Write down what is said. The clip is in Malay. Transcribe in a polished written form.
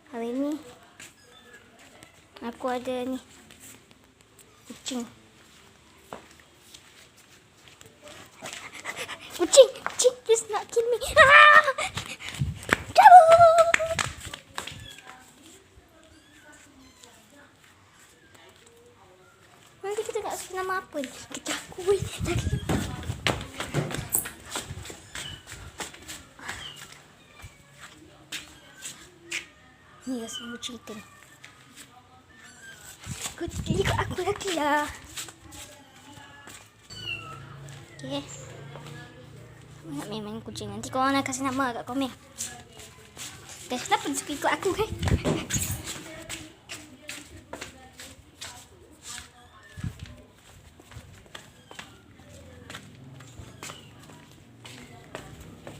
Hari ni aku ada ni kucing. Kucing, please not kill me. Kabur. Nanti kita nak sebut nama apa ni? Kita akui. Ni rasa mau cerita ni. Ikut aku lagi lah. Okay. Nak main kucing. Nanti korang nak kasih nama kat komen. Kenapa dia suka ikut aku kan?